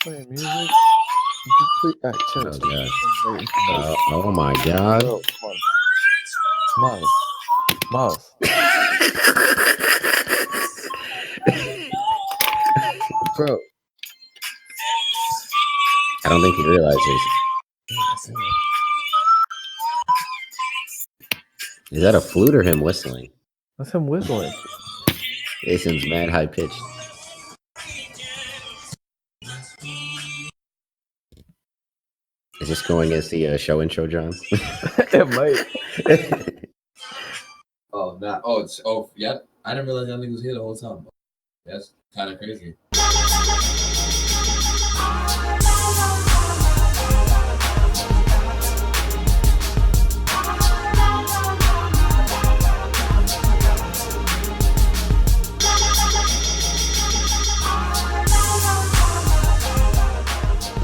Playing music. Alright, chill. Oh my god. Bro, come on. Miles. Bro. I don't think he realizes. Is that a flute or him whistling? That's him whistling. It seems mad high pitched. Is this going as the show intro, John? It might. Oh, not. Yep. I didn't realize that nigga was here the whole time. That's kind of crazy.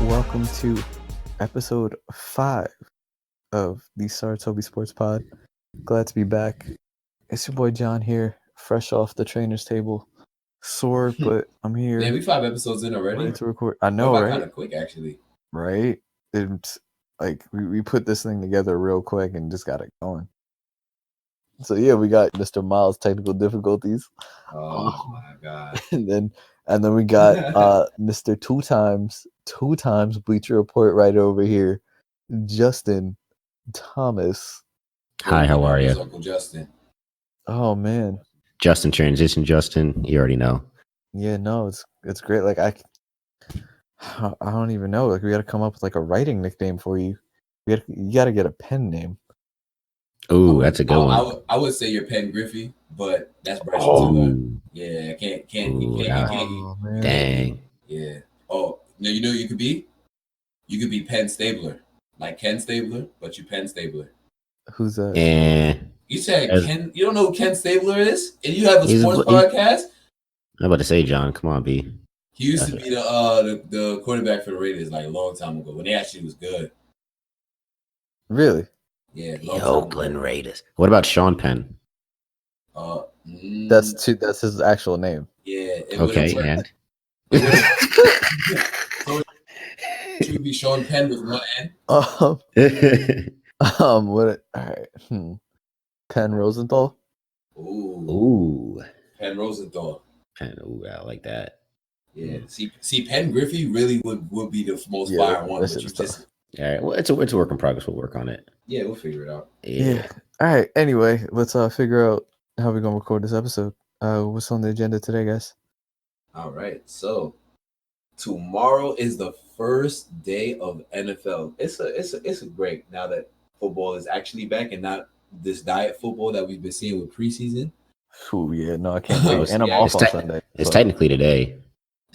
Welcome to episode 5 of the Sarutobi Sports Pod. Glad to be back. It's your boy John here, fresh off the trainer's table. Sore, but I'm here. Yeah, we 5 episodes in already. Ready to record. I know, right? Kind of quick, actually. Right? It's like we put this thing together real quick and just got it going. So yeah, we got Mr. Miles' technical difficulties. Oh my god! and then we got Mr. two times Bleacher Report right over here, Justin Thomas. Hi, how are you? Uncle Justin. Oh man, Justin transition. Justin, you already know. Yeah, no, it's great. Like I don't even know. Like we got to come up with like a writing nickname for you. You got to get a pen name. Ooh, that's a good one. I would say your Pen Griffey, but that's Bryson Tiller. Yeah, can't. Man. Dang. Yeah. Oh, no, you know you could be? You could be Penn Stabler. Like Ken Stabler, but you Penn Stabler. Who's that? You said Ken. You don't know who Ken Stabler is? And you have a sports podcast? I'm about to say, John, come on, B. He used to be the quarterback for the Raiders like a long time ago when they actually was good. Really? Yeah. The Oakland Raiders. What about Sean Penn? That's his actual name. Yeah. Okay, and so it should be Sean Penn with one N. What? All right. Penn Rosenthal. Ooh. Penn Rosenthal. Ooh, I like that. Yeah. See, Penn Griffey really would be the most fire one. But you just. All right. Well, it's a work in progress. We'll work on it. Yeah, we'll figure it out. Yeah. All right. Anyway, let's figure out how we're gonna record this episode. What's on the agenda today, guys? All right. So tomorrow is the first day of NFL. It's a break now that football is actually back and not this diet football that we've been seeing with preseason. Oh yeah, no, I can't wait. And I'm off on Sunday. It's technically today.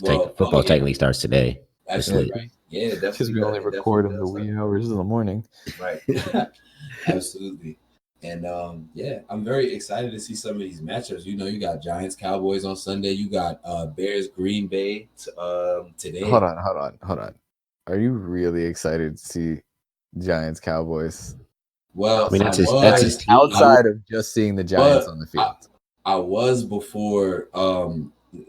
Football yeah. technically starts today. That's right. Yeah, definitely. Because we only record in the wee hours of the morning. Right. Absolutely. And I'm very excited to see some of these matchups. You know, you got Giants Cowboys on Sunday. You got Bears Green Bay today. Hold on. Are you really excited to see Giants Cowboys? Well, I mean, that's his outside of just seeing the Giants on the field. I was before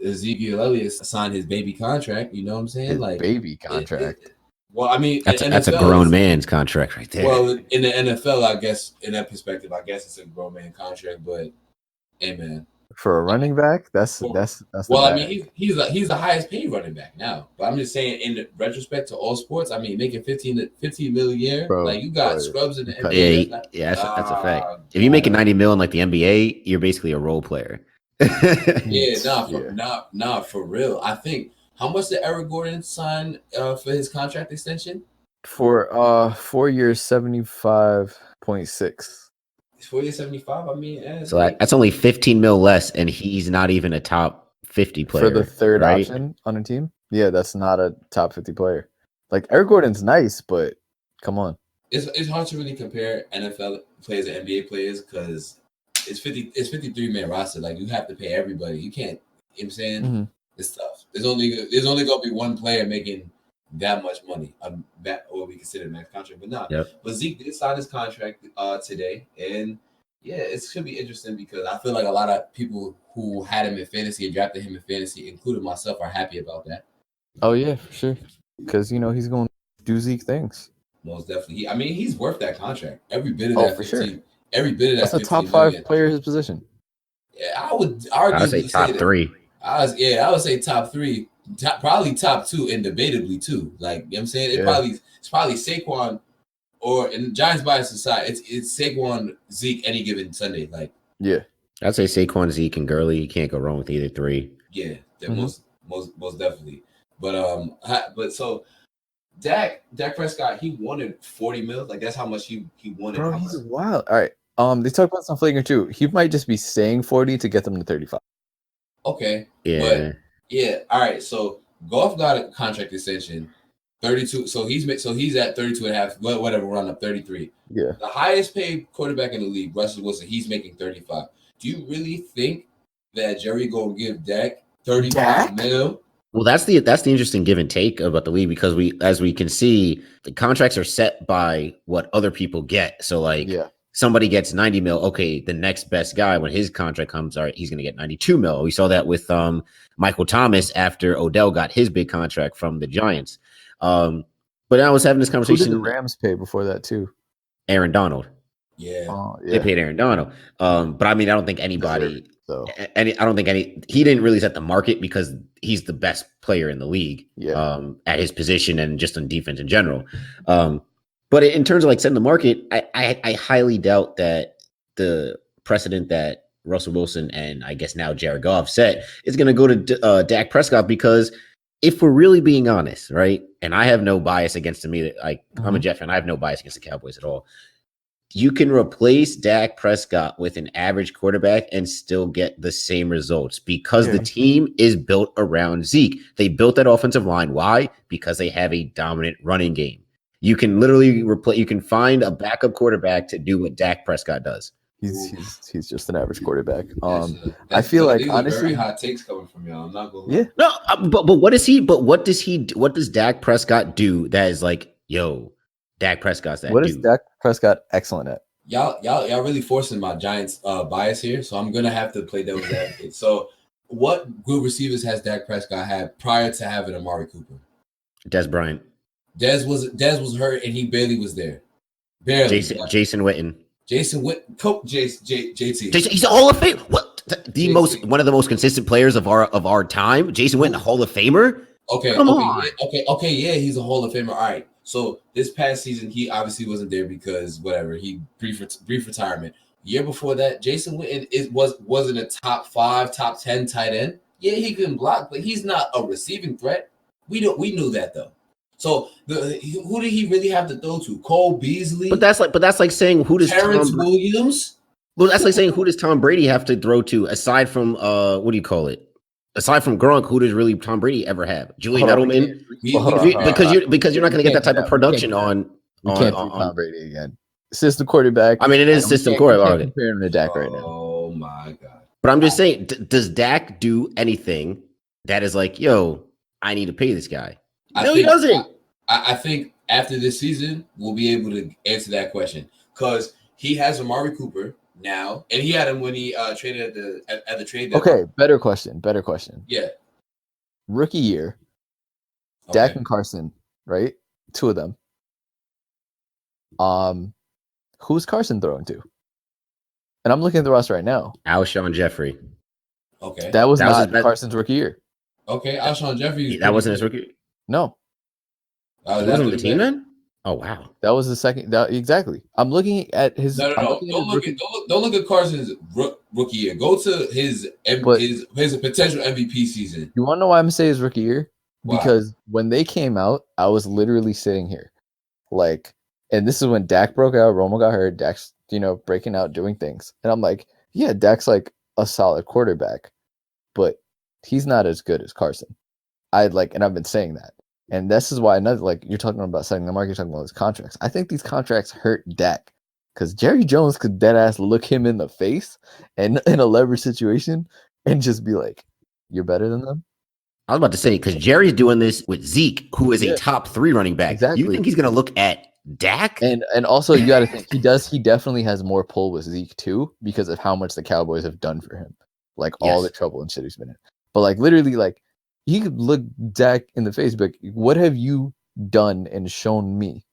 Ezekiel Elliott signed his baby contract. You know what I'm saying? His like baby contract. Well, I mean, that's a grown man's contract right there. Well, in the NFL, I guess in that perspective, I guess it's a grown man contract. But hey, man, for a running back, that's. Well, I mean, he's the highest paid running back now. But I'm just saying, in retrospect to all sports, I mean, making 15 million a year, bro, like you got scrubs in the NBA. Yeah, that's a fact. If you make 90 million like the NBA, you're basically a role player. For real. I think. How much did Eric Gordon sign for his contract extension? For 4 years, 75.6. 4 years, 75. I mean, so that's only 15 mil less, and he's not even a top 50 player for the third option on a team. Yeah, that's not a top 50 player. Like Eric Gordon's nice, but come on, it's hard to really compare NFL players and NBA players because it's 53 man roster. Like you have to pay everybody. You can't. You know what I'm saying? Mm-hmm. It's tough. There's only gonna be one player making that much money, what we consider max contract, but not. Yep. But Zeke did sign his contract today, and yeah, it should be interesting because I feel like a lot of people who had him in fantasy and drafted him in fantasy, including myself, are happy about that. Oh yeah, for sure. because he's going to do Zeke things. Most definitely. He's worth that contract. Every bit of Oh, that for 15. sure. Every bit of that That's a 15 top 5 million. player his position. Yeah, I would I would say arguably top say that. 3. I would say top 3, probably top 2, and debatably too. Like, you know what I'm saying? It's probably Saquon or in Giants bias aside, it's Saquon, Zeke any given Sunday. Like, yeah, I'd say Saquon, Zeke, and Gurley. You can't go wrong with either 3. yeah, most definitely. But so Dak Prescott, he wanted 40 mil. Like, that's how much he wanted. bro, he's wild. All right. They talk about some flanger too. He might just be saying 40 to get them to 35. Okay. Yeah. But yeah. All right. So Goff got a contract extension, 32. So he's at 32 and a half, whatever, run up 33. Yeah. The highest paid quarterback in the league, Russell Wilson, he's making 35. Do you really think that Jerry gonna give Dak 35 mil? Well, that's the interesting give and take about the league, because as we can see, the contracts are set by what other people get. So like, somebody gets 90 mil. Okay, the next best guy, when his contract comes, all right, he's going to get 92 mil. We saw that with Michael Thomas after Odell got his big contract from the Giants. But I was having this conversation. Who did the Rams pay before that too? Aaron Donald. Yeah. They paid Aaron Donald. But I mean, I don't think anybody. He didn't really set the market, because he's the best player in the league at his position and just on defense in general. But in terms of like setting the market, I highly doubt that the precedent that Russell Wilson and I guess now Jared Goff set is going to go to Dak Prescott, because if we're really being honest, right, and I have no bias against him either. I'm a Jet fan. I have no bias against the Cowboys at all. You can replace Dak Prescott with an average quarterback and still get the same results, because the team is built around Zeke. They built that offensive line. Why? Because they have a dominant running game. You can literally replace. You can find a backup quarterback to do what Dak Prescott does. He's just an average quarterback. I feel like these honestly, are very hot takes coming from y'all. I'm not going. Yeah. No, but what is he? But what does he? What does Dak Prescott do that is like, yo, Dak Prescott's that dude? What is Dak Prescott excellent at? Y'all really forcing my Giants bias here, so I'm gonna have to play devil's advocate. So, what good receivers has Dak Prescott had prior to having Amari Cooper? Des Bryant. Des was hurt and he barely was there. Barely. Jason Witten. JT. He's a Hall of Fame. What one of the most consistent players of our time. Jason Witten, a Hall of Famer. Come on. Yeah, he's a Hall of Famer. All right. So this past season, he obviously wasn't there because whatever, he brief retirement. Year before that, Jason Witten wasn't a top 5, top 10 tight end. Yeah, he can block, but he's not a receiving threat. We knew that though. So who did he really have to throw to? Cole Beasley. But that's like saying who does Terrence Williams? Well, that's like saying who does Tom Brady have to throw to aside from what do you call it? Aside from Gronk, who does really Tom Brady ever have? Julian Edelman? Because you're not going to get that type of production on. You can't do Tom Brady again. System quarterback. I mean, it is system quarterback. Compare him to Dak right now. Oh my god! But I'm just saying, does Dak do anything that is like, yo, I need to pay this guy? No, he doesn't. I think after this season, we'll be able to answer that question because he has Amari Cooper now, and he had him when he traded at the trade deadline. Okay, better question. Yeah. Rookie year, Dak and Carson, right? 2 of them. Who's Carson throwing to? And I'm looking at the roster right now. Alshon Jeffrey. Okay. That was not Carson's rookie year. Okay, Alshon Jeffrey. That wasn't his rookie. No. He wasn't on the team then? Oh wow. That was the second. Exactly. I'm looking at his. No. Don't look at Carson's rookie year. Go to his potential MVP season. You want to know why I'm saying his rookie year? Why? Because when they came out, I was literally sitting here, like, and this is when Dak broke out, Romo got hurt, Dak's breaking out, doing things, and I'm like, yeah, Dak's like a solid quarterback, but he's not as good as Carson. And I've been saying that. And this is why you're talking about setting the market, you're talking about his contracts. I think these contracts hurt Dak because Jerry Jones could dead ass look him in the face and in a leverage situation and just be like, "You're better than them." I was about to say because Jerry's doing this with Zeke, who is a top 3 running back. Exactly. You think he's gonna look at Dak? And also you got to think he definitely has more pull with Zeke too because of how much the Cowboys have done for him, all the trouble and shit he's been in. But literally he could look Dak in the face, but what have you done and shown me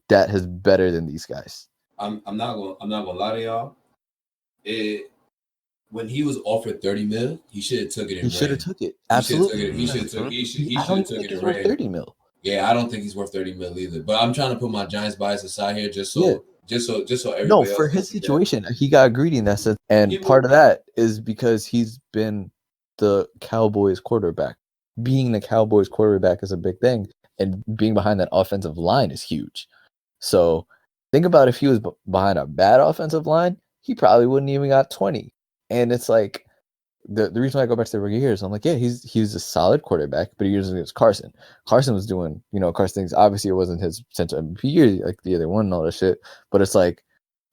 that is better than these guys? I'm not gonna lie to y'all. When he was offered $30 million, he should have took it. He should have took it. Absolutely. He should have took it in worth $30 million. Yeah, I don't think he's worth $30 million either. But I'm trying to put my Giants bias aside here, just so everybody. No, for his situation, he got greedy in that sense, and part of that is because he's been the Cowboys quarterback. Being the Cowboys quarterback is a big thing, and being behind that offensive line is huge. So think about if he was behind a bad offensive line, he probably wouldn't even got 20. And it's like the reason why I go back to the rookie years, I'm like, yeah, he's a solid quarterback, but he was against Carson. Carson was doing, Carson things. Obviously, it wasn't his potential MVP year, like the other one and all that shit. But it's like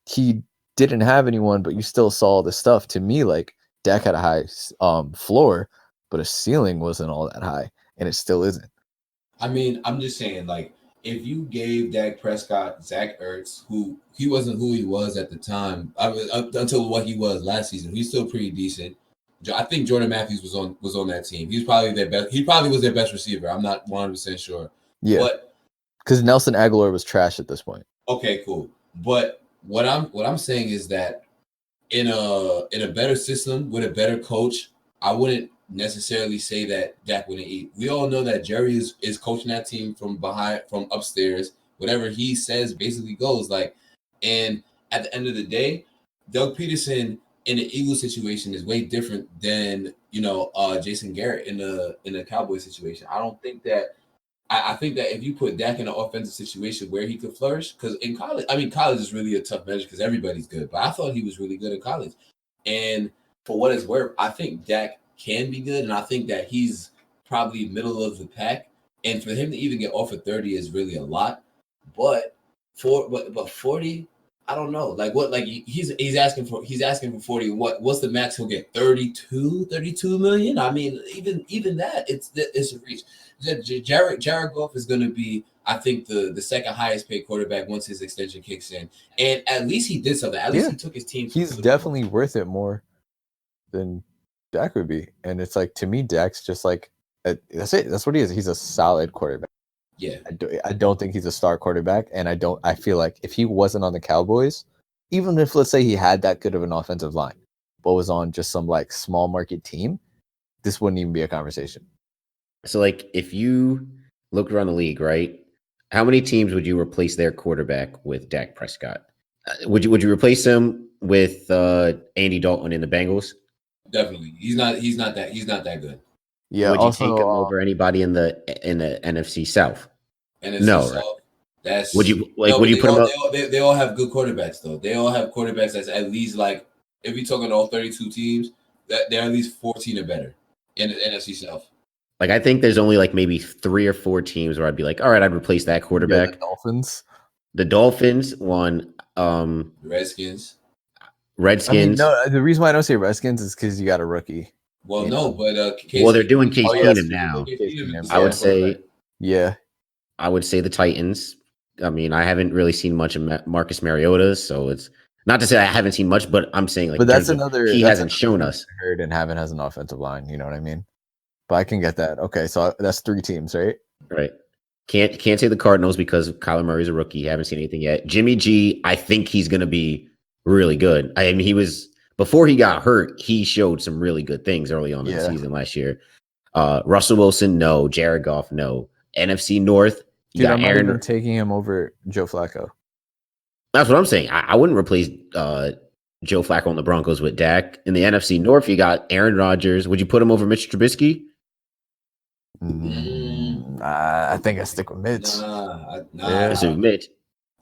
he didn't have anyone, but you still saw the stuff. To me, like Dak had a high floor, but his ceiling wasn't all that high, and it still isn't. I mean, I'm just saying, like, if you gave Dak Prescott Zach Ertz, who he wasn't who he was at the time, until what he was last season, he's still pretty decent. I think Jordan Matthews was on that team. He was probably their best. He probably was their best receiver. I'm not 100% sure. Yeah, but because Nelson Aguilar was trash at this point. Okay, cool. But what I'm saying is that in a better system with a better coach, I wouldn't necessarily say that Dak wouldn't eat. We all know that Jerry is coaching that team from upstairs. Whatever he says basically goes. Like, and at the end of the day, Doug Peterson in the Eagles situation is way different than Jason Garrett in the Cowboys situation. I don't think that. I think that if you put Dak in an offensive situation where he could flourish, because in college, college is really a tough measure because everybody's good. But I thought he was really good in college, and for what it's worth, I think Dak can be good, and I think that he's probably middle of the pack. And for him to even get offered 30 is really a lot. But 40, I don't know. Like what? Like he's asking for 40. What's the max he'll get? 32 million. I mean, even that it's a reach. Jared Goff is going to be, I think, the second highest paid quarterback once his extension kicks in, and at least he did something. At least he took his team. He's definitely worth it more than Dak would be, and it's like, to me, Dak's just like that's it. That's what he is. He's a solid quarterback. Yeah, I don't think he's a star quarterback, and I feel like if he wasn't on the Cowboys, even if let's say he had that good of an offensive line, but was on just some like small market team, this wouldn't even be a conversation. So, like, if you look around the league, right, how many teams would you replace their quarterback with Dak Prescott? Would you replace him with Andy Dalton in the Bengals? Definitely, he's not that good. Yeah. Would you take him over anybody in the NFC South? No. Right? Would you put him up? They all have good quarterbacks though. They all have quarterbacks that's at least, like, if you're talking all 32 teams, that they're at least 14 or better in the NFC South. Like, I think there's only like maybe 3 or 4 teams where I'd be like, all right, I'd replace that quarterback. Yeah, the Dolphins won. Redskins. No, the reason why I don't say Redskins is because you got a rookie. Well, no, but they're doing Case Keenum now. I would say, yeah, I would say the Titans. I mean, I haven't really seen much of Marcus Mariota, so it's not to say I haven't seen much, but I'm saying, like, but that's another. He hasn't shown us. Hurt and haven't has an offensive line. You know what I mean? But I can get that. Okay, so that's 3 teams, right? Right. Can't say the Cardinals because Kyler Murray's a rookie. Haven't seen anything yet. Jimmy G, I think he's going to be really good. I mean, he was, before he got hurt, he showed some really good things early on in the season last year. Russell Wilson, no. Jared Goff, no. NFC North, I'm not even taking him over Joe Flacco. That's what I'm saying. I wouldn't replace Joe Flacco on the Broncos with Dak. In the NFC North, you got Aaron Rodgers. Would you put him over Mitch Trubisky? I think I stick with Mitch. Nah. Mitch.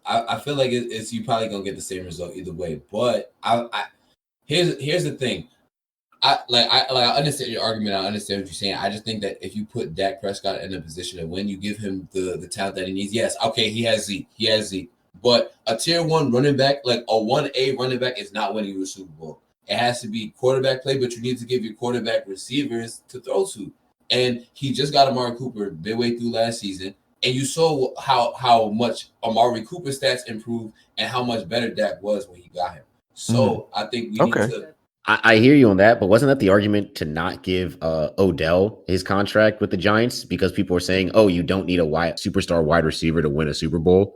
I feel like it's you probably gonna get the same result either way. But here's the thing. I understand your argument. I understand what you're saying. I just think that if you put Dak Prescott in a position of when you give him the talent that he needs, yes, okay, he has Zeke. But a tier 1 running back, like a 1A running back, is not winning you a Super Bowl. It has to be quarterback play, but you need to give your quarterback receivers to throw to. And he just got Amari Cooper midway through last season. And you saw how much Amari Cooper stats improved and how much better Dak was when he got him. So I think we need to I hear you on that, but wasn't that the argument to not give Odell his contract with the Giants because people were saying, "Oh, you don't need a superstar wide receiver to win a Super Bowl."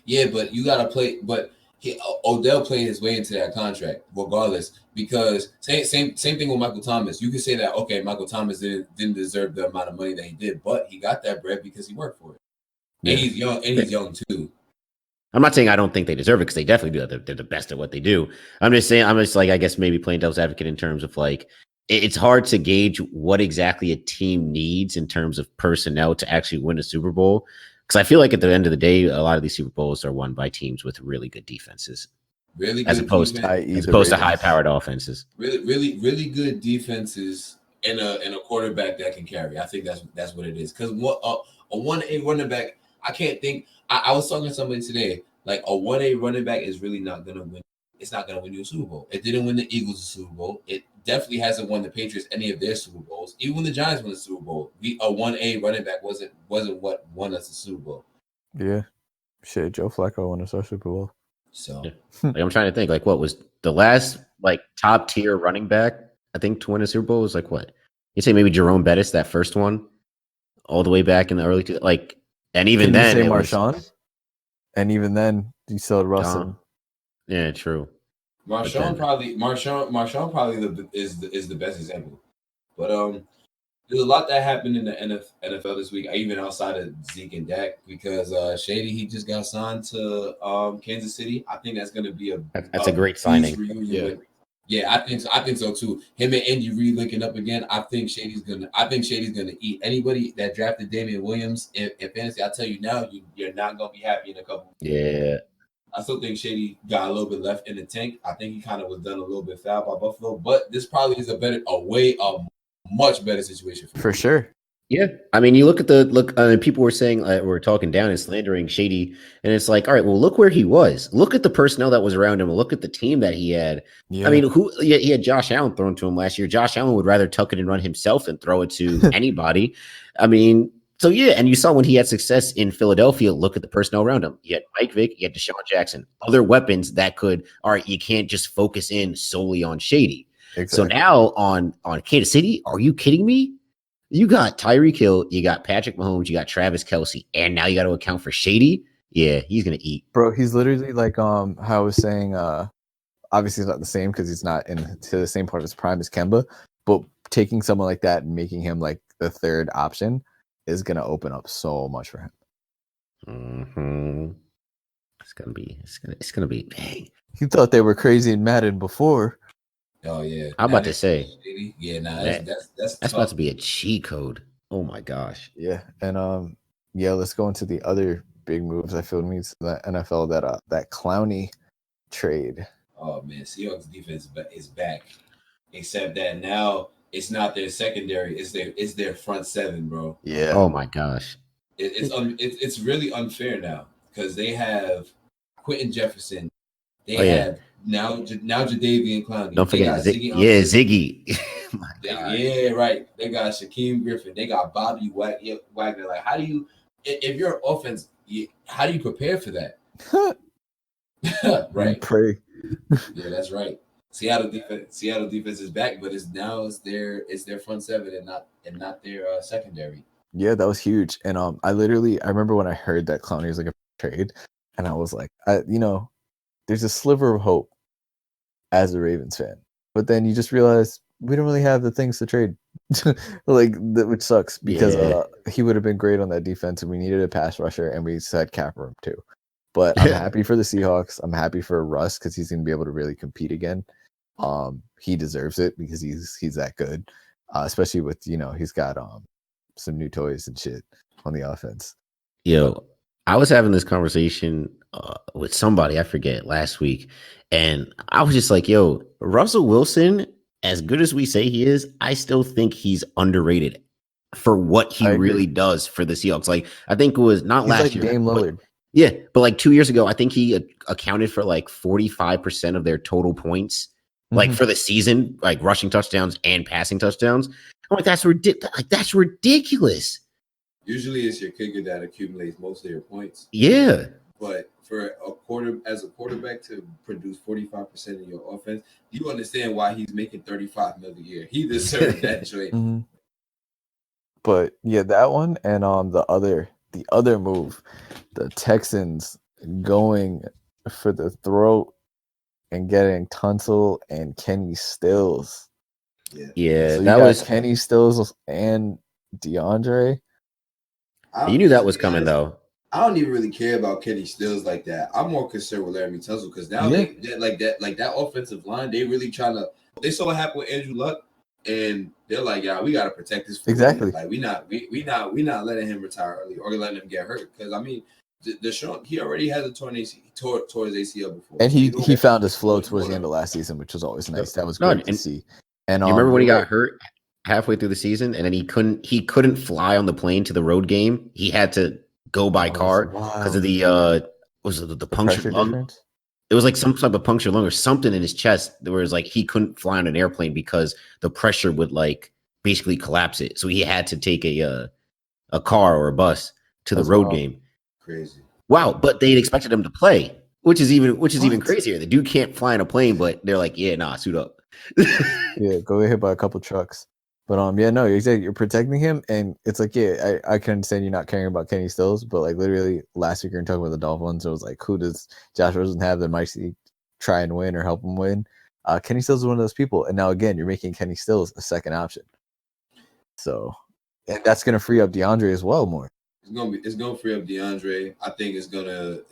Yeah, but you gotta play. But Odell played his way into that contract, regardless. Because same thing with Michael Thomas. You could say that Michael Thomas didn't deserve the amount of money that he did, but he got that bread because he worked for it. Yeah. And he's young too. I'm not saying I don't think they deserve it because they definitely do. They're the best at what they do. I'm just saying, I guess maybe playing devil's advocate in terms of like, it's hard to gauge what exactly a team needs in terms of personnel to actually win a Super Bowl. Because I feel like at the end of the day, a lot of these Super Bowls are won by teams with really good defenses. Really good as opposed to high-powered offenses. Really good defenses and a quarterback that can carry. I think that's what it is. Because a 1A running back, I can't think. I was talking to somebody today. Like a 1A running back is really not gonna win. It's not gonna win you a Super Bowl. It didn't win the Eagles a Super Bowl. It definitely hasn't won the Patriots any of their Super Bowls. Even when the Giants won the Super Bowl, a 1A running back wasn't what won us the Super Bowl. Yeah, shit. Joe Flacco won us our Super Bowl. So like, I'm trying to think. Like, what was the last like top tier running back? I think to win a Super Bowl was like what? You say maybe Jerome Bettis, that first one, all the way back in the early and even Can then you say Marshawn? And even then, you still had Russell. Yeah, true. Marshawn probably is the best example. But there's a lot that happened in the NFL this week, even outside of Zeke and Dak, because Shady, he just got signed to Kansas City. I think that's going to be a great signing. Yeah, I think so too. Him and Andy Reid linking up again. I think Shady's gonna eat anybody that drafted Damian Williams in fantasy. I tell you now, you're not gonna be happy in a couple. Yeah. I still think Shady got a little bit left in the tank. I think he kind of was done a little bit foul by Buffalo, but this probably is a much better situation for sure. Yeah, I mean, you look at people were saying we're talking down and slandering Shady, and it's like, all right, well, look where he was. Look at the personnel that was around him. Look at the team that he had. Yeah. I mean, he had Josh Allen thrown to him last year. Josh Allen would rather tuck it and run himself than throw it to anybody. I mean, so yeah, and you saw when he had success in Philadelphia. Look at the personnel around him. You had Mike Vick, you had Deshaun Jackson, other weapons that could. All right, you can't just focus in solely on Shady. Exactly. So now on Kansas City, are you kidding me? You got Tyreek Hill, you got Patrick Mahomes, you got Travis Kelce, and now you got to account for Shady. Yeah, he's gonna eat, bro. He's literally like how I was saying. Obviously, he's not the same because he's not to the same part of his prime as Kemba. But taking someone like that and making him like the third option is gonna open up so much for him. Mm-hmm. It's gonna be. Dang. You thought they were crazy and Madden before. Oh yeah, I'm about to say. Yeah, that's about to be a cheat code. Oh my gosh. Yeah, and let's go into the other big moves. I feel means the NFL that Clowney trade. Oh man, Seahawks defense is back, except that now it's not their secondary; it's their front seven, bro. Yeah. Oh my gosh. It's really unfair now because they have Quentin Jefferson. They have. Now Jadeveon Clowney. Don't forget Ziggy. Yeah, right. They got Shaquem Griffin. They got Bobby Wagner. Like, how do you, if you're an offense, how do you prepare for that? Right. Pray. Yeah, that's right. Seattle defense is back, but it's their front seven and not their secondary. Yeah, that was huge. And I remember when I heard that Clowney was like a trade, and I was like, there's a sliver of hope as a Ravens fan, but then you just realize we don't really have the things to trade, which sucks because he would have been great on that defense, and we needed a pass rusher, and we said cap room too. But I'm happy for the Seahawks. I'm happy for Russ because he's going to be able to really compete again. He deserves it because he's that good, especially with he's got some new toys and shit on the offense. Yo, I was having this conversation with somebody, I forget, last week, and I was just like, yo, Russell Wilson, as good as we say he is, I still think he's underrated for what he really does for the Seahawks. Like, I think it was not last year. Dame Lillard. But like 2 years ago, I think he accounted for like 45% of their total points, like for the season, like rushing touchdowns and passing touchdowns. I'm like, that's ridiculous. Usually it's your kicker that accumulates most of your points. Yeah. But for as a quarterback to produce 45% of your offense, you understand why he's making $35 million a year. He deserved that trade. Mm-hmm. But yeah, that one and the other move, the Texans going for the throat and getting Tunsil and Kenny Stills. Yeah, so that was Kenny Stills and DeAndre. You knew that was coming though. I don't even really care about Kenny Stills like that. I'm more concerned with Laremy Tunsil because now they like that offensive line. They really trying to. They saw what happened with Andrew Luck, and they're like, yeah, we got to protect this. Exactly. Like we not letting him retire early or letting him get hurt because I mean, Deshaun, he already has a torn his ACL before, and he found his flow towards the end of last season, which was always nice. That was great to see. And you remember when he got hurt halfway through the season, and then he couldn't fly on the plane to the road game. He had to go by car because of the the punctured lung. Difference? It was like some type of punctured lung or something in his chest. Where it was like he couldn't fly on an airplane because the pressure would like basically collapse it. So he had to take a car or a bus to the road game. Crazy. Wow, but they expected him to play, which is even crazier. The dude can't fly in a plane, but they're like, yeah, nah, suit up. Yeah, go get hit by a couple trucks. But yeah, no, exactly. You're protecting him, and it's like, yeah, I can understand you not caring about Kenny Stills, but like literally last week you're talking about the Dolphins. It was like, who does Josh Rosen have that might try and win or help him win? Kenny Stills is one of those people, and now again you're making Kenny Stills a second option. So, and that's gonna free up DeAndre as well more. It's gonna free up DeAndre. I think it's gonna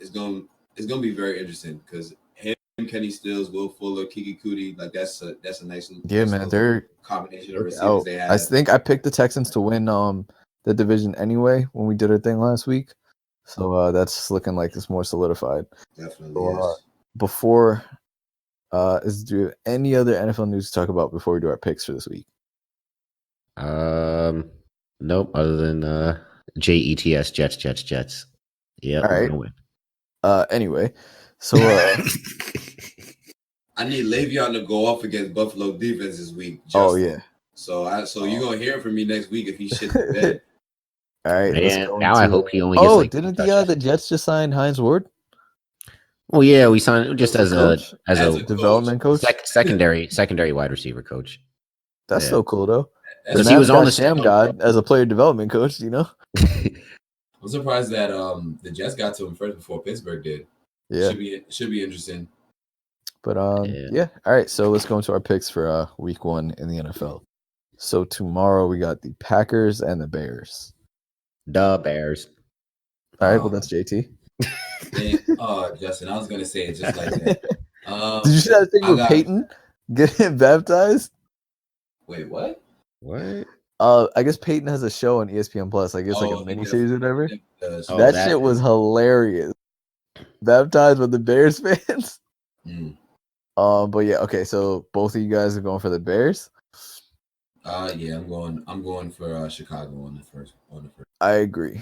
be very interesting because him, Kenny Stills, Will Fuller, Kiki Kuti, like that's a nice they're combination of receivers they have. I think I picked the Texans to win the division anyway when we did our thing last week, so that's looking like it's more solidified. Definitely. So, before is there any other NFL news to talk about before we do our picks for this week? Nope. Other than JETS Jets. Yeah, all right. We're gonna win. Anyway, so I need Le'Veon to go off against Buffalo defense this week. Yeah. So you're gonna hear from me next week if he shits the bed. All right. Now I hope he only gets didn't the Jets just sign Hines Ward? Well, yeah, we signed him just as a development coach, secondary wide receiver coach. That's so cool though. Because he was on the Sam God as a player development coach, you know. I'm surprised that the Jets got to him first before Pittsburgh did. Yeah, should be interesting. But yeah. All right. So let's go into our picks for week 1 in the NFL. So tomorrow we got the Packers and the Bears. The Bears. All right. Well, that's JT. Justin, I was gonna say it just like that. Did you see that thing with Peyton getting baptized? Wait, what? What? I guess Peyton has a show on ESPN Plus. I guess like a miniseries or whatever. That shit was hilarious. Baptized with the Bears fans. But yeah, okay. So both of you guys are going for the Bears. Yeah, I'm going for Chicago on the first. I agree.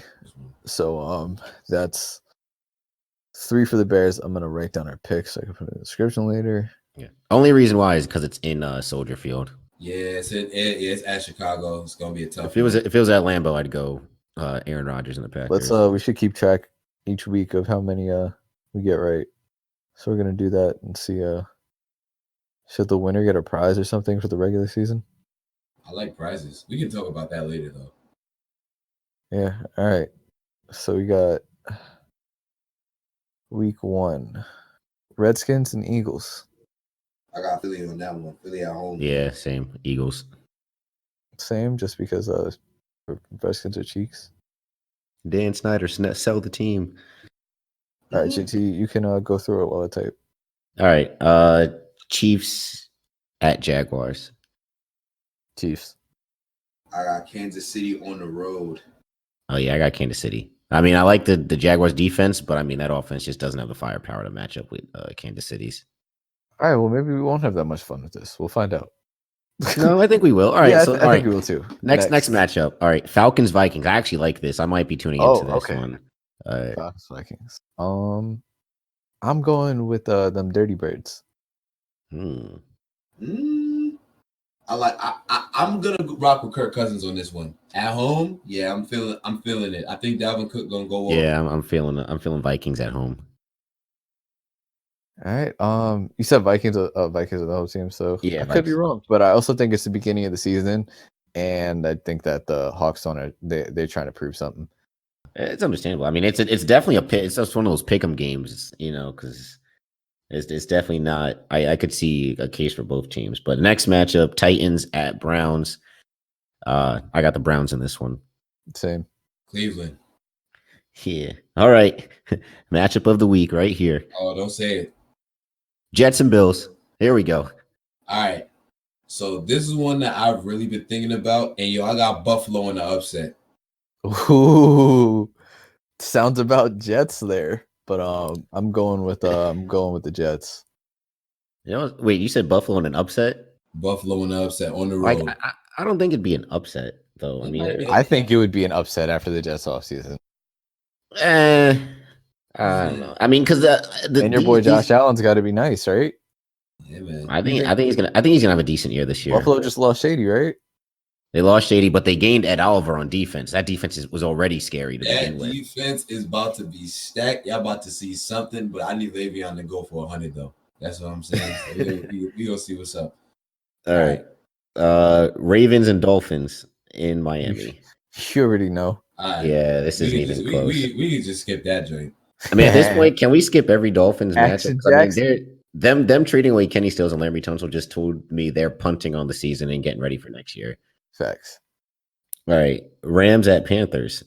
So that's 3 for the Bears. I'm gonna write down our picks so I can put it in the description later. Yeah. Only reason why is because it's in Soldier Field. Yeah, it's at Chicago. It's gonna be a tough. If it was at Lambeau, I'd go Aaron Rodgers and the Packers. We should keep track each week of how many we get right. So we're gonna do that and see should the winner get a prize or something for the regular season? I like prizes. We can talk about that later though. Yeah. All right. So we got week 1. Redskins and Eagles. I got Philly on that one. Philly at home. Yeah, same. Eagles. Same, just because Redskins are cheeks. Dan Snyder, sell the team. All right, JT, you can go through it while I type. All right. Chiefs at Jaguars. Chiefs. I got Kansas City on the road. Oh, yeah, I got Kansas City. I mean, I like the Jaguars defense, but I mean, that offense just doesn't have the firepower to match up with Kansas City's. All right, well, maybe we won't have that much fun with this. We'll find out. No, I think we will. All right, yeah, so I think we will too. Next matchup. All right, Falcons Vikings. I actually like this. I might be tuning into this one. Falcons Vikings. I'm going with them Dirty Birds. I'm gonna rock with Kirk Cousins on this one. At home, yeah, I'm feeling it. I think Dalvin Cook gonna go off. Yeah, I'm feeling Vikings at home. All right. You said Vikings are the whole team, so Yeah, I could be wrong, but I also think it's the beginning of the season, and I think that the Hawks they're trying to prove something. It's understandable. I mean, it's definitely it's just one of those pick'em games, because it's definitely not. I could see a case for both teams, but next matchup, Titans at Browns. I got the Browns in this one. Same. Cleveland. Yeah. All right. Matchup of the week right here. Oh, don't say it. Jets and Bills. Here we go. All right. So this is one that I've really been thinking about, and I got Buffalo in the upset. Ooh, sounds about Jets there, but I'm going with the Jets. Wait, you said Buffalo in an upset? Buffalo in the upset on the road. I don't think it'd be an upset though. I mean, I think it would be an upset after the Jets offseason. I don't know. I mean, because and your boy Josh Allen's got to be nice, right? Yeah, man. I think he's gonna have a decent year this year. Buffalo just lost Shady, right? They lost Shady, but they gained Ed Oliver on defense. That defense was already scary to begin with. That defense is about to be stacked. Y'all about to see something, but I need Le'Veon to go for 100 though. That's what I'm saying. So we gonna see what's up. All right. Ravens and Dolphins in Miami. You already know. Right. Yeah, this isn't even close. We can just skip that joint. I mean, at this point, can we skip every Dolphins matchup? I mean, them trading away Kenny Stills and Larry Tunsil just told me they're punting on the season and getting ready for next year. Facts. All right, Rams at Panthers.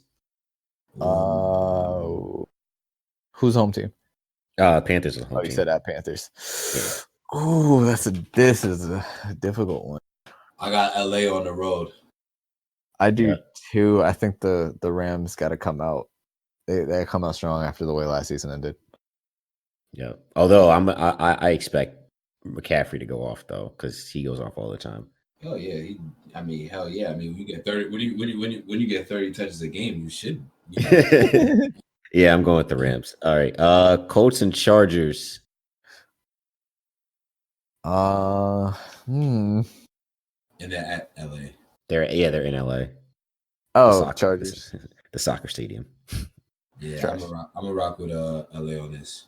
Who's home team? Panthers is home team. You said at Panthers. Yeah. Ooh, this is a difficult one. I got LA on the road. I do too. I think the Rams got to come out. They come out strong after the way last season ended. Yeah. Although I expect McCaffrey to go off though, because he goes off all the time. Oh yeah. Hell yeah. I mean, we get 30. When you get 30 touches a game, you should. Yeah, I'm going with the Rams. All right. Colts and Chargers. And they're at LA. They're in LA. Oh, Chargers. The soccer stadium. Yeah, I'm a rock with LA on this.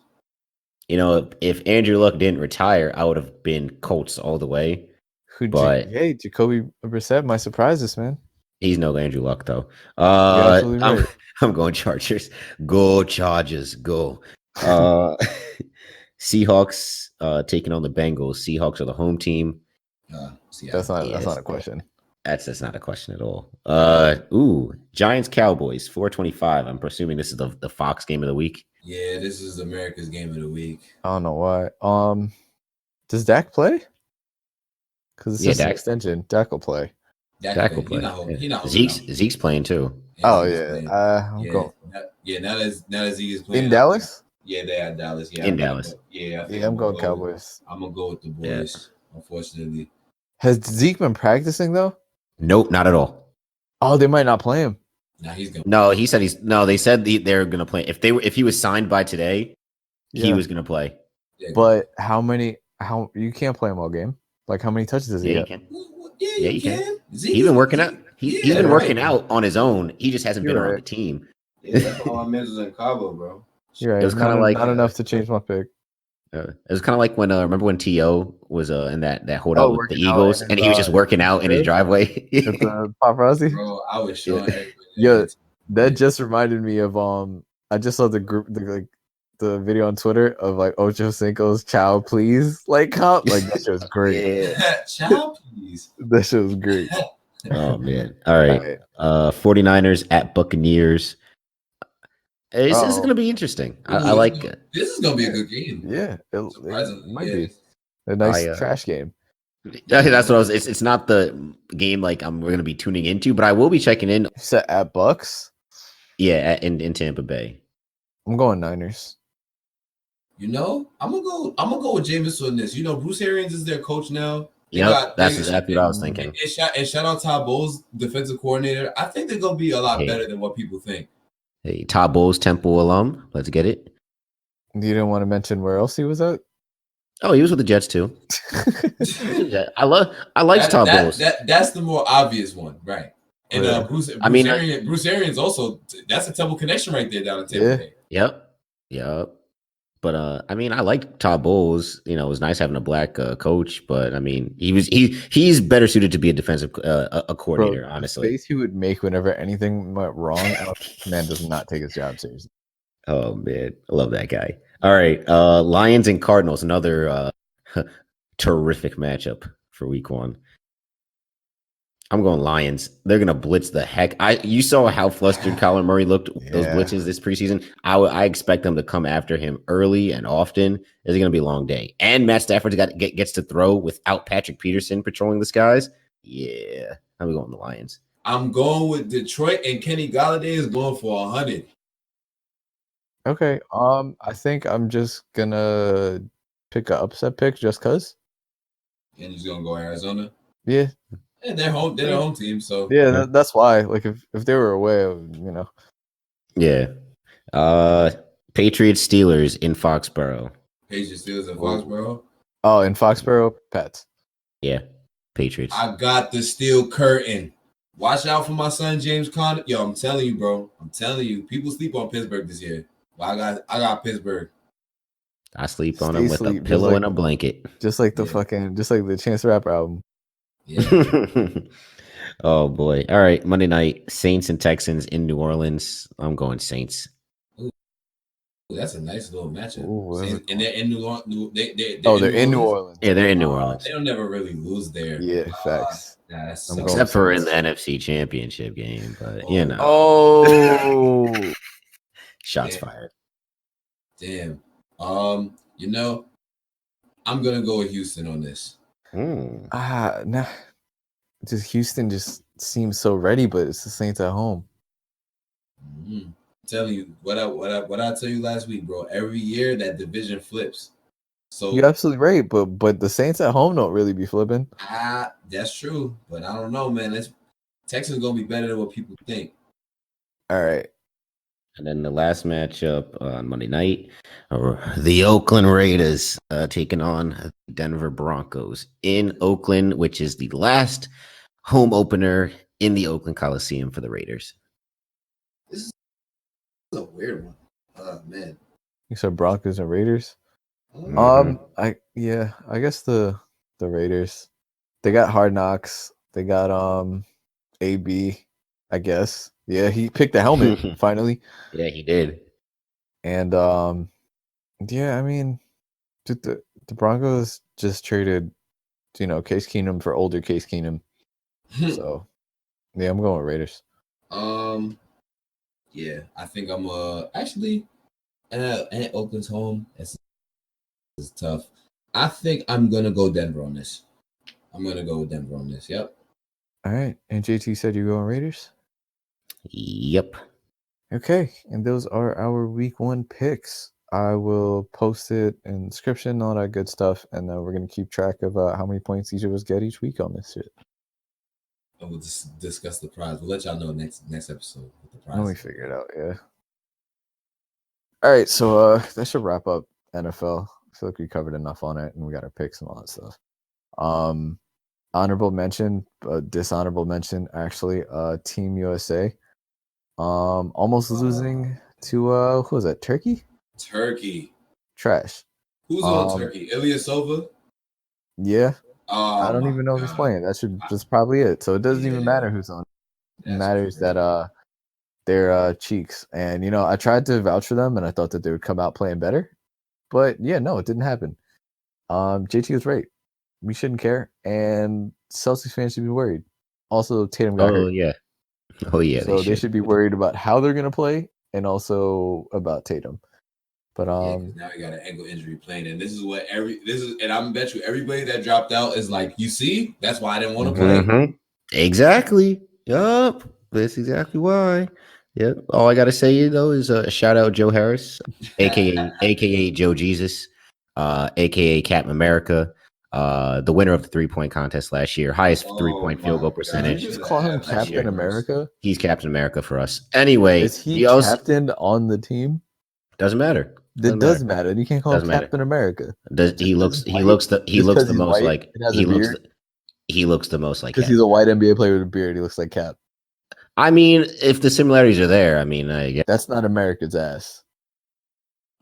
You know, if Andrew Luck didn't retire, I would have been Colts all the way. Hey, Jacoby Brissett might surprise us, man. He's no Andrew Luck though. I'm going Chargers. Go Chargers, go. Seahawks taking on the Bengals. Seahawks are the home team. That's not a question. That's not a question at all. Giants Cowboys 425. I'm presuming this is the Fox game of the week. Yeah, this is America's game of the week. I don't know why. Does Dak play? Because it's just an extension. Dak will play. Dak will play. Zeke's playing too. Yeah, I'm going. Now that Zeke is playing in Dallas. Yeah, they are Dallas. Yeah, in Dallas. I'm going Cowboys. I'm gonna go with the boys. Yeah. Unfortunately, has Zeke been practicing though? Nope, not at all. Oh, they might not play him. No, he said they said they're gonna play. If he was signed by today, he was gonna play. But how you can't play him all game? Like how many touches does he have? Yeah, you can. He's been working out. He's been working out on his own. He just hasn't been on the team. Yeah, that's all I meant was in Cabo, bro. You're right. It was kind of like not enough to change my pick. It was kind of like when remember when T.O. was in that holdout with the Eagles and he was just working out in his driveway. With the paparazzi. Bro, I was showing everybody. Yeah, that just reminded me of I just saw the video on Twitter of like Ocho Cinco's "Child Please" comp. Like that shit was great. Yeah. Child Please. That shit was great. Oh man. All right. 49ers at Buccaneers. This is going to be interesting. I like it. This is going to be a good game. Yeah, it might be a nice trash game. That's what I was. It's not the game we're going to be tuning into, but I will be checking in. Set at Bucks. Yeah, in Tampa Bay. I'm going Niners. I'm gonna go with Jameis on this. Bruce Arians is their coach now. That's exactly what I was thinking. And shout out Todd Bowles, defensive coordinator. I think they're gonna be a lot better than what people think. Hey, Todd Bowles, Temple alum. Let's get it. You didn't want to mention where else he was at? Oh, he was with the Jets too. I like Todd Bowles. That's the more obvious one, right? And Bruce Arians also. That's a Temple connection right there down in Tampa Bay. Yep. But I mean, I liked Todd Bowles. You know, it was nice having a black coach. But I mean, he's better suited to be a defensive a coordinator. Honestly, the face he would make whenever anything went wrong, man does not take his job seriously. Oh man, I love that guy. All right, Lions and Cardinals, another terrific matchup for Week 1. I'm going Lions. They're gonna blitz the heck. You saw how flustered Kyler Murray looked with those blitzes this preseason. I expect them to come after him early and often. It's gonna be a long day. And Matt Stafford gets to throw without Patrick Peterson patrolling the skies. Yeah, I'm going the Lions. I'm going with Detroit, and Kenny Golladay is going for 100. Okay. I think I'm just gonna pick an upset pick just cause. And he's gonna go Arizona. Yeah. And they're their home team, so yeah, that's why. Like if they were away, you know. Yeah. Patriots Steelers in Foxborough. Patriots Steelers in Foxborough. Oh, in Foxborough, Pats. Yeah, Patriots. I got the steel curtain. Watch out for my son James Conner. Yo, I'm telling you, bro. I'm telling you, people sleep on Pittsburgh this year. But I got Pittsburgh. I sleep on him with a pillow and a blanket. Just like the Chance the Rapper album. Yeah. Oh boy. All right. Monday night, Saints and Texans in New Orleans. I'm going Saints. Ooh, that's a nice little matchup. Ooh, and they're in New Orleans. They're in New Orleans. Yeah, they're in New Orleans. They don't never really lose there. Yeah, facts. Except for in the NFC Championship game, but you know. Oh, shots fired. Damn. You know, I'm gonna go with Houston on this. Nah. Just Houston just seems so ready, but it's the Saints at home. Mm-hmm. I'm telling you what I tell you last week, bro. Every year that division flips. So you're absolutely right, but the Saints at home don't really be flipping. That's true, but I don't know, man. Texans gonna be better than what people think. All right. And then the last matchup on Monday night, the Oakland Raiders taking on Denver Broncos in Oakland, which is the last home opener in the Oakland Coliseum for the Raiders. This is a weird one. Oh man. You said Broncos and Raiders? I guess the Raiders. They got Hard Knocks. They got AB, I guess. Yeah, he picked the helmet finally. Yeah, he did. And yeah, I mean, dude, the Broncos just traded, Case Keenum for older Case Keenum. So, yeah, I'm going with Raiders. Yeah, I think I'm actually, and Oakland's home. It's tough. I think I'm gonna go Denver on this. I'm gonna go with Denver on this. Yep. All right, and JT said you're going Raiders. Yep. Okay, and those are our week 1 picks. I will post it in the description, all that good stuff, and then we're gonna keep track of how many points each of us get each week on this shit. And we'll discuss the prize. We'll let y'all know next episode what the prize. Let me figure it out. Yeah. All right, so that should wrap up NFL. I feel like we covered enough on it, and we got our picks and all that stuff. Honorable mention, dishonorable mention, actually. Team USA. Almost losing to who was that? Turkey. Trash. Who's on Turkey? Ilyasova. Yeah. I don't even know if he's playing. That's probably it. So it doesn't even matter who's on. It matters that they're cheeks. And I tried to vouch for them, and I thought that they would come out playing better. But yeah, no, it didn't happen. JT was right. We shouldn't care, and Celtics fans should be worried. Also, Tatum got hurt. Oh yeah. So they should be worried about how they're gonna play, and also about Tatum. But now he got an ankle injury playing, and and I'm bet you everybody that dropped out is like, you see, that's why I didn't want to play. Exactly. Yup. That's exactly why. Yep. All I gotta say though is shout out Joe Harris, aka Joe Jesus, aka Captain America. The winner of the 3-point contest last year, highest 3-point field goal percentage. Did you just call him Captain America? He's Captain America for us. Anyway, is he captain on the team? Doesn't matter. It does matter. You can't call him Captain America. He looks the most like because he's a white NBA player with a beard. He looks like Cap. I mean, if the similarities are there, I mean, I guess that's not America's ass.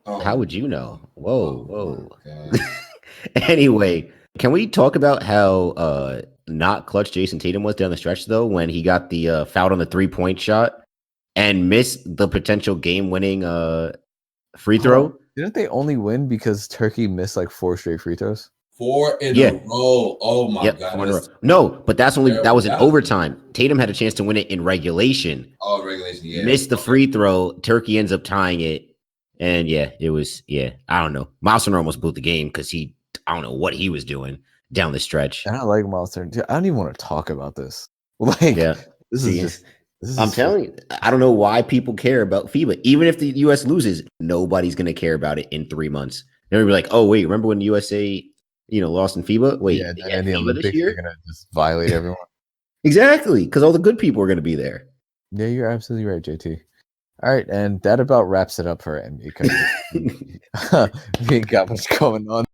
How would you know? Whoa. Anyway, can we talk about how not clutch Jason Tatum was down the stretch, though, when he got the foul on the 3-point shot and missed the potential game-winning free throw? Didn't they only win because Turkey missed like 4 straight free throws? 4 in a row. Oh my god. 4 in a row. No, but that was in overtime. Tatum had a chance to win it in regulation. Oh, regulation, yeah. Missed the free throw. Turkey ends up tying it. And it was, I don't know. Miles Turner almost blew the game because I don't know what he was doing down the stretch. And I like Miles Turner. I don't even want to talk about this. This is I'm telling you, I don't know why people care about FIBA. Even if the U.S. loses, nobody's going to care about it in 3 months. They're going to be like, oh, wait, remember when the USA, lost in FIBA? Wait, and the Olympics are going to just violate everyone. Exactly, because all the good people are going to be there. Yeah, you're absolutely right, JT. All right, and that about wraps it up for NBA. We ain't got much going on.